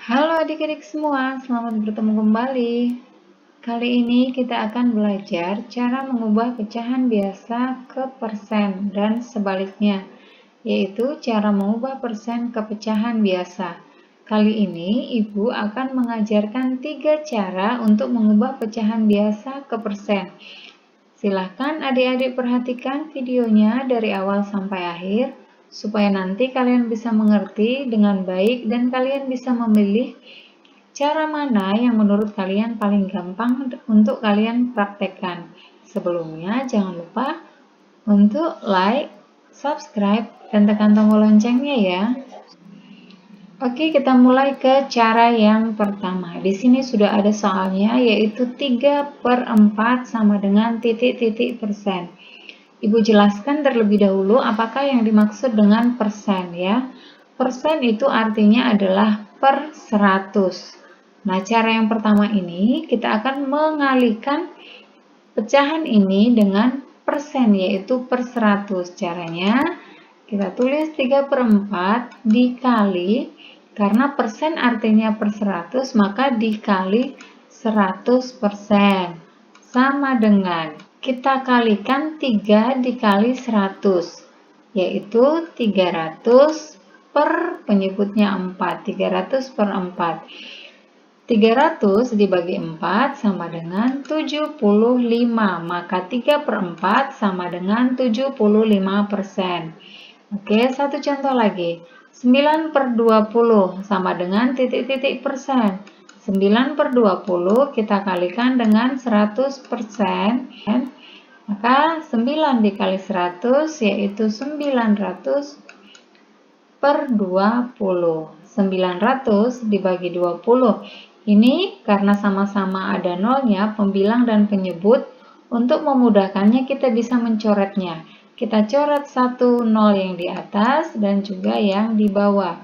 Halo adik-adik semua, selamat bertemu kembali. Kali ini kita akan belajar cara mengubah pecahan biasa ke persen dan sebaliknya, yaitu cara mengubah persen ke pecahan biasa. Kali ini Ibu akan mengajarkan 3 cara untuk mengubah pecahan biasa ke persen. Silahkan adik-adik perhatikan videonya dari awal sampai akhir, supaya nanti kalian bisa mengerti dengan baik dan kalian bisa memilih cara mana yang menurut kalian paling gampang untuk kalian praktekkan. Sebelumnya jangan lupa untuk like, subscribe, dan tekan tombol loncengnya ya. Oke, kita mulai ke cara yang pertama. Di sini sudah ada soalnya, yaitu 3/4 sama dengan titik-titik persen. Ibu jelaskan terlebih dahulu apakah yang dimaksud dengan persen ya. Persen itu artinya adalah per 100. Nah, cara yang pertama ini kita akan mengalihkan pecahan ini dengan persen, yaitu per 100. Caranya kita tulis 3/4 dikali, karena persen artinya per 100, maka dikali 100%. Sama dengan, kita kalikan 3 dikali 100, yaitu 300 per penyebutnya 4. 300 per 4. 300 dibagi 4 sama dengan 75, maka 3/4 sama dengan 75%. Oke, satu contoh lagi. 9/20 sama dengan titik-titik persen. 9/20 kita kalikan dengan 100%, maka 9 dikali 100 yaitu 900 per 20. 900 dibagi 20. Ini karena sama-sama ada nolnya, pembilang dan penyebut, untuk memudahkannya kita bisa mencoretnya. Kita coret satu nol yang di atas dan juga yang di bawah,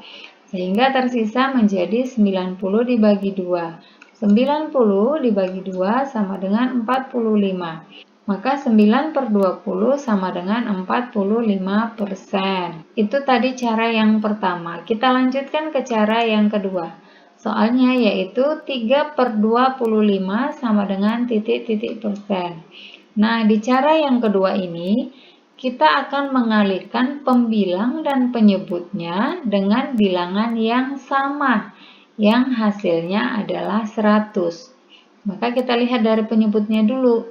sehingga tersisa menjadi 90 dibagi 2. 90 dibagi 2 sama dengan 45. Maka 9/20 sama dengan 45%. Itu tadi cara yang pertama. Kita lanjutkan ke cara yang kedua. Soalnya yaitu 3/25 sama dengan titik-titik persen. Nah, di cara yang kedua ini, kita akan mengalihkan pembilang dan penyebutnya dengan bilangan yang sama, yang hasilnya adalah 100. Maka kita lihat dari penyebutnya dulu.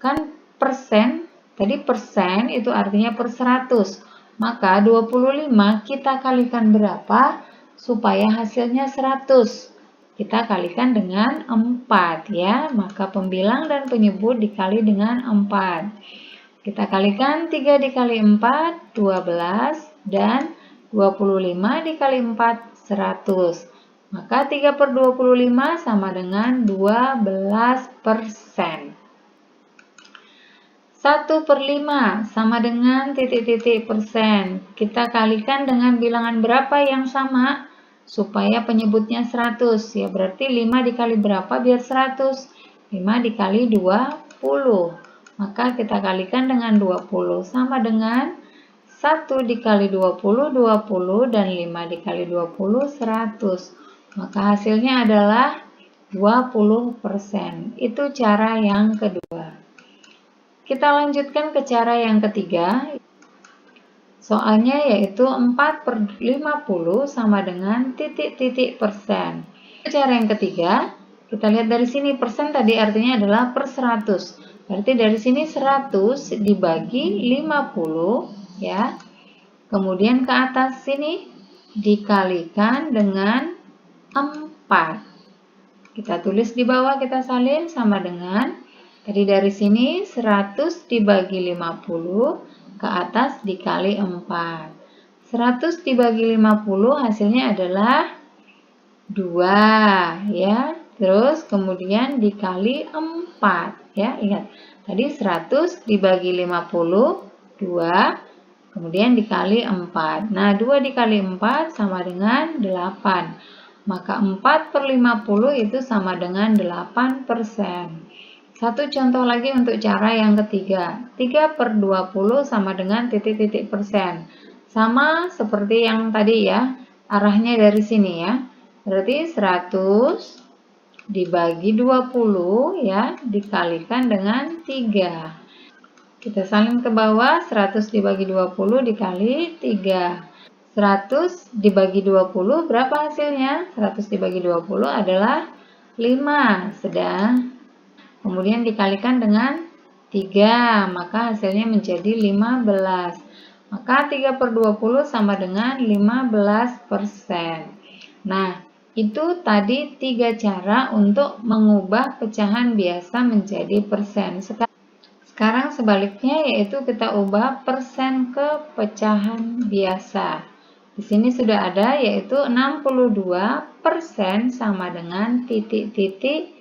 Kan persen, tadi persen itu artinya per 100. Maka 25 kita kalikan berapa supaya hasilnya 100? Kita kalikan dengan 4 ya. Maka pembilang dan penyebut dikali dengan 4. Kita kalikan 3 dikali 4, 12, dan 25 dikali 4, 100. Maka 3/25 sama dengan 12%. 1/5 sama dengan titik-titik persen. Kita kalikan dengan bilangan berapa yang sama supaya penyebutnya 100. Ya, berarti 5 dikali berapa biar 100? 5 dikali 20. Maka kita kalikan dengan 20 sama dengan 1 dikali 20, 20, dan 5 dikali 20, 100. Maka hasilnya adalah 20%. Itu cara yang kedua. Kita lanjutkan ke cara yang ketiga. Soalnya yaitu 4/50 sama dengan titik-titik persen. Cara yang ketiga, kita lihat dari sini, persen tadi artinya adalah per 100. Berarti dari sini 100 dibagi 50 ya. Kemudian ke atas sini dikalikan dengan 4. Kita tulis di bawah, kita salin sama dengan, tadi dari sini 100 dibagi 50, ke atas dikali 4. 100 dibagi 50 hasilnya adalah 2 ya. Terus kemudian dikali 4 ya. Ingat, tadi 100 dibagi 50, 2, kemudian dikali 4. Nah, 2 dikali 4 sama dengan 8. Maka 4/50 itu sama dengan 8%. Satu contoh lagi untuk cara yang ketiga. 3/20 sama dengan titik-titik persen. Sama seperti yang tadi ya, arahnya dari sini ya. Berarti 100 dibagi 20 ya, dikalikan dengan 3. Kita salin ke bawah, 100 dibagi 20 dikali 3. 100 dibagi 20 berapa hasilnya? 100 dibagi 20 adalah 5. Sedang kemudian dikalikan dengan 3, maka hasilnya menjadi 15. Maka 3/20 sama dengan 15%. Nah, itu tadi 3 cara untuk mengubah pecahan biasa menjadi persen. Sekarang sebaliknya, yaitu kita ubah persen ke pecahan biasa. Di sini sudah ada, yaitu 62% sama dengan titik-titik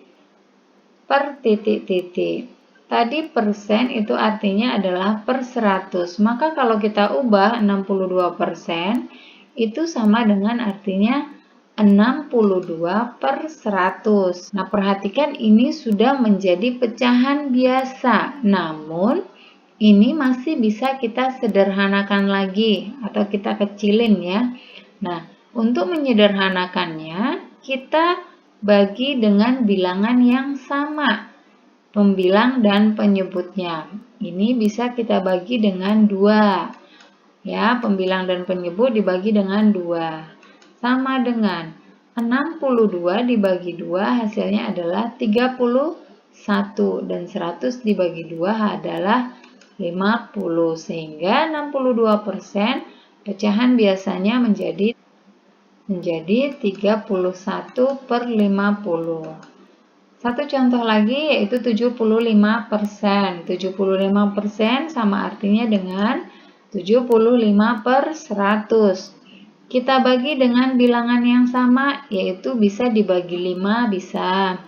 per titik-titik. Tadi persen itu artinya adalah per 100. Maka kalau kita ubah 62% itu sama dengan artinya 62/100. Nah, perhatikan ini sudah menjadi pecahan biasa. Namun, ini masih bisa kita sederhanakan lagi atau kita kecilin ya. Nah, untuk menyederhanakannya, kita bagi dengan bilangan yang sama, pembilang dan penyebutnya. Ini bisa kita bagi dengan 2. Ya, pembilang dan penyebut dibagi dengan 2. Sama dengan 62 dibagi 2 hasilnya adalah 31 dan 100 dibagi 2 adalah 50, sehingga 62% pecahan biasanya menjadi 31/50. Satu contoh lagi yaitu 75%. 75% sama artinya dengan 75/100. Kita bagi dengan bilangan yang sama, yaitu bisa dibagi 5 bisa.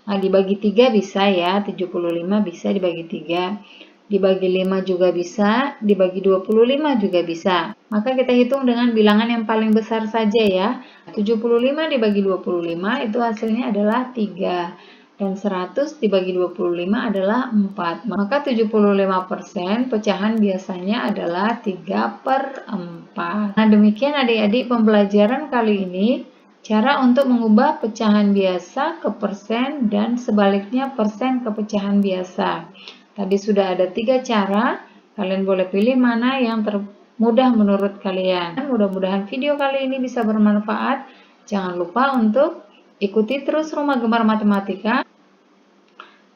Nah, dibagi 3 bisa ya, 75 bisa dibagi 3. Dibagi 5 juga bisa, dibagi 25 juga bisa. Maka kita hitung dengan bilangan yang paling besar saja ya. 75 dibagi 25 itu hasilnya adalah 3. Dan 100 dibagi 25 adalah 4. Maka 75% pecahan biasanya adalah 3/4. Nah, demikian adik-adik pembelajaran kali ini. Cara untuk mengubah pecahan biasa ke persen dan sebaliknya persen ke pecahan biasa. Tadi sudah ada 3 cara. Kalian boleh pilih mana yang termudah menurut kalian. Mudah-mudahan video kali ini bisa bermanfaat. Jangan lupa untuk ikuti terus Rumah Gemar Matematika.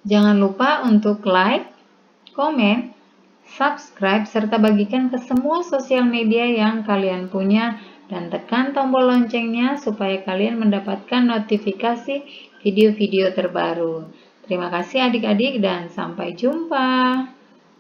Jangan lupa untuk like, komen, subscribe, serta bagikan ke semua sosial media yang kalian punya. Dan tekan tombol loncengnya supaya kalian mendapatkan notifikasi video-video terbaru. Terima kasih adik-adik dan sampai jumpa.